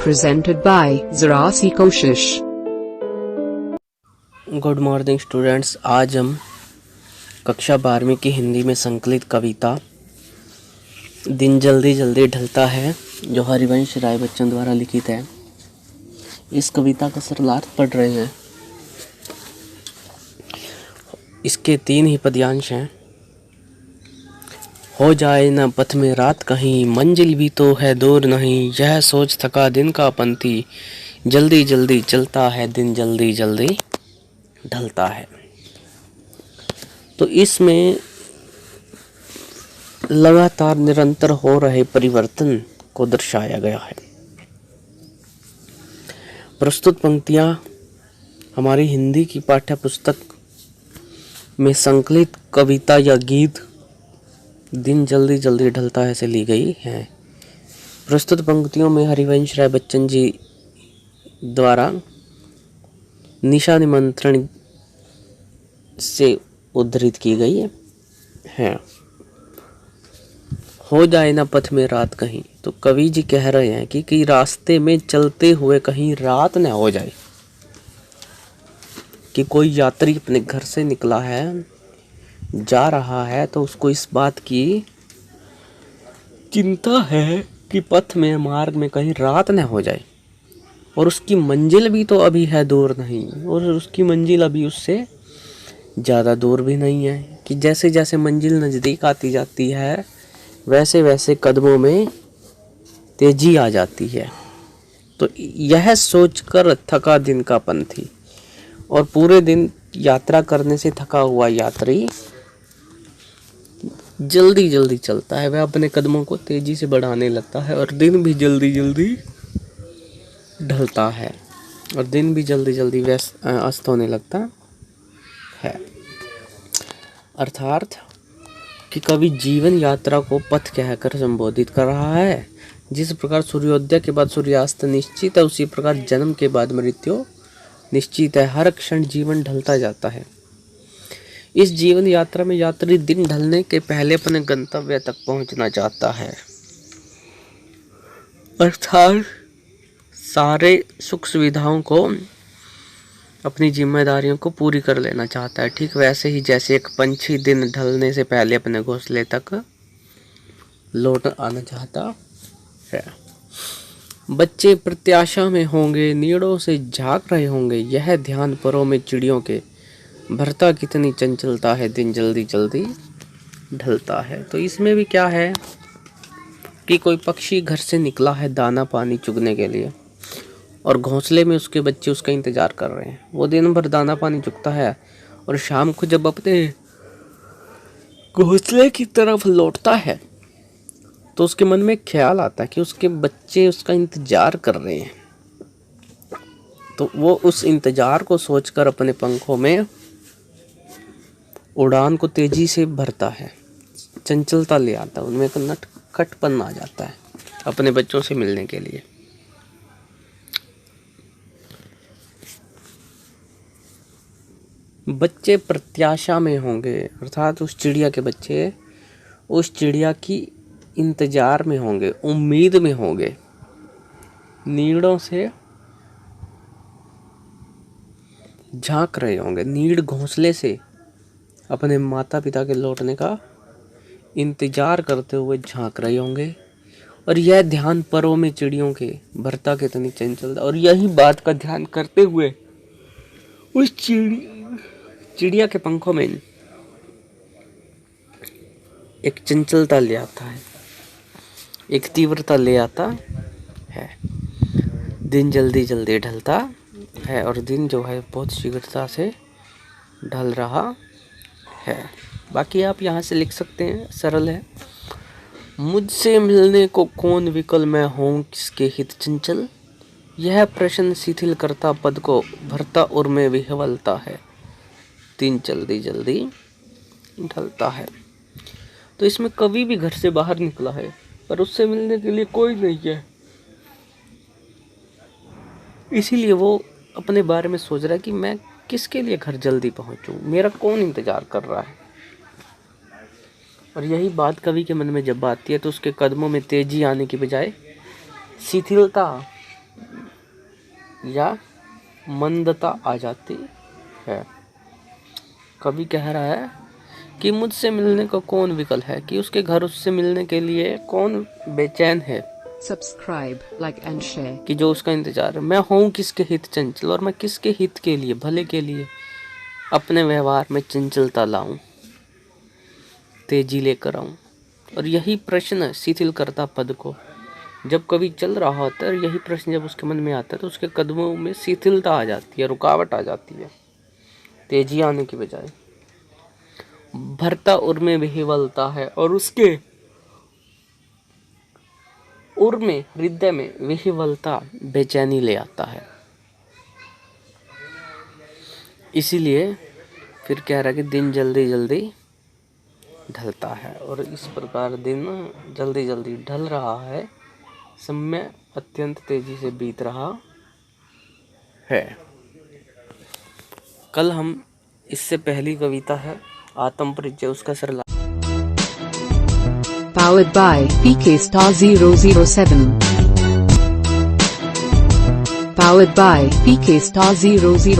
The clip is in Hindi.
presented by Zarasi Koshish. Good morning students. आज हम कक्षा 12वीं की हिंदी में संकलित कविता दिन जल्दी जल्दी ढलता है, जो हरिवंश राय बच्चन द्वारा लिखित है, इस कविता का सरलार्थ पढ़ रहे हैं। इसके 3 ही पद्यांश हैं। हो जाए न पथ में रात कहीं, मंजिल भी तो है दूर नहीं, यह सोच थका दिन का पंथी, जल्दी जल्दी चलता है दिन जल्दी जल्दी ढलता है। तो इसमें लगातार निरंतर हो रहे परिवर्तन को दर्शाया गया है। प्रस्तुत पंक्तियां हमारी हिंदी की पाठ्य पुस्तक में संकलित कविता या गीत दिन जल्दी जल्दी ढलता है से ली गई है। प्रस्तुत पंक्तियों में हरिवंश राय बच्चन जी द्वारा निशा निमंत्रण से उद्धृत की गई है। हो जाए ना पथ में रात कहीं, तो कवि जी कह रहे हैं कि रास्ते में चलते हुए कहीं रात न हो जाए। कि कोई यात्री अपने घर से निकला है, जा रहा है, तो उसको इस बात की चिंता है कि पथ में मार्ग में कहीं रात न हो जाए, और उसकी मंजिल भी तो अभी है दूर नहीं, और उसकी मंजिल अभी उससे ज़्यादा दूर भी नहीं है। कि जैसे जैसे मंजिल नज़दीक आती जाती है, वैसे वैसे कदमों में तेजी आ जाती है। तो यह सोचकर थका दिन का पंथी, और पूरे दिन यात्रा करने से थका हुआ यात्री जल्दी जल्दी चलता है। वह अपने कदमों को तेजी से बढ़ाने लगता है, और दिन भी जल्दी जल्दी ढलता है, और दिन भी जल्दी जल्दी अस्त होने लगता है। अर्थात कि कवि जीवन यात्रा को पथ कहकर संबोधित कर रहा है। जिस प्रकार सूर्योदय के बाद सूर्यास्त निश्चित है, उसी प्रकार जन्म के बाद मृत्यु निश्चित है। हर क्षण जीवन ढलता जाता है। इस जीवन यात्रा में यात्री दिन ढलने के पहले अपने गंतव्य तक पहुंचना चाहता है, अर्थात सारे सुख सुविधाओं को, अपनी जिम्मेदारियों को पूरी कर लेना चाहता है। ठीक वैसे ही जैसे एक पंछी दिन ढलने से पहले अपने घोंसले तक लौट आना चाहता है। बच्चे प्रत्याशा में होंगे, नीड़ों से झांक रहे होंगे, यह ध्यान परों में चिड़ियों के, भरता कितनी चंचलता है दिन जल्दी जल्दी ढलता है। तो इसमें भी क्या है कि कोई पक्षी घर से निकला है दाना पानी चुगने के लिए, और घोंसले में उसके बच्चे उसका इंतजार कर रहे हैं। वो दिन भर दाना पानी चुगता है, और शाम को जब अपने घोंसले की तरफ लौटता है, तो उसके मन में ख्याल आता है कि उसके बच्चे उसका इंतजार कर रहे हैं। तो वो उस इंतजार को सोचकर अपने पंखों में उड़ान को तेजी से भरता है, चंचलता ले आता है, उनमें एक नटखटपन आ जाता है अपने बच्चों से मिलने के लिए। बच्चे प्रत्याशा में होंगे, अर्थात उस चिड़िया के बच्चे उस चिड़िया की इंतजार में होंगे, उम्मीद में होंगे, नीड़ों से झांक रहे होंगे, नीड़ घोंसले से अपने माता पिता के लौटने का इंतजार करते हुए झांक रहे होंगे। और यह ध्यान परों में चिड़ियों के, भरता कितनी चंचल, और यही बात का ध्यान करते हुए उस चिड़िया के पंखों में एक चंचलता ले आता है, एक तीव्रता ले आता है। दिन जल्दी जल्दी ढलता है, और दिन जो है बहुत शीघ्रता से ढल रहा है। बाकी आप यहाँ से लिख सकते हैं, सरल है। मुझसे मिलने को कौन विकल, मैं हूँ किसके हित चंचल, यह प्रश्न शिथिल करता पद को, भरता उर में विह्वलता है, दिन जल्दी जल्दी ढलता है। तो इसमें कवि भी घर से बाहर निकला है, पर उससे मिलने के लिए कोई नहीं है। इसीलिए वो अपने बारे में सोच रहा है कि मैं किसके लिए घर जल्दी पहुंचूं, मेरा कौन इंतजार कर रहा है। और यही बात कवि के मन में जब आती है, तो उसके कदमों में तेजी आने की बजाय शिथिलता या मंदता आ जाती है। कवि कह रहा है कि मुझसे मिलने का कौन विकल है, कि उसके घर उससे मिलने के लिए कौन बेचैन है, Subscribe, like and share. कि जो उसका इंतजार है। मैं हूँ किसके हित चंचल, और मैं किसके हित के लिए, भले के लिए अपने व्यवहार में चंचलता लाऊं, तेजी लेकर आऊं। और यही प्रश्न शिथिल करता पद को। जब कवि चल रहा होता है और यही प्रश्न जब उसके मन में आता है तो उसके कदमों में शिथिलता आ जाती है, रुकावट आ जाती है, तेजी आने की बजाय। भरता उर में विह्वलता है, और उसके उर में, हृदय में विह्वलता, बेचैनी ले आता है। इसीलिए फिर कह रहा है कि दिन जल्दी जल्दी ढलता है, और इस प्रकार दिन जल्दी जल्दी ढल रहा है, समय अत्यंत तेजी से बीत रहा है। कल हम इससे पहली कविता है आत्म परिचय, उसका सरला Powered by PK Star 007. Powered by PK Star 007.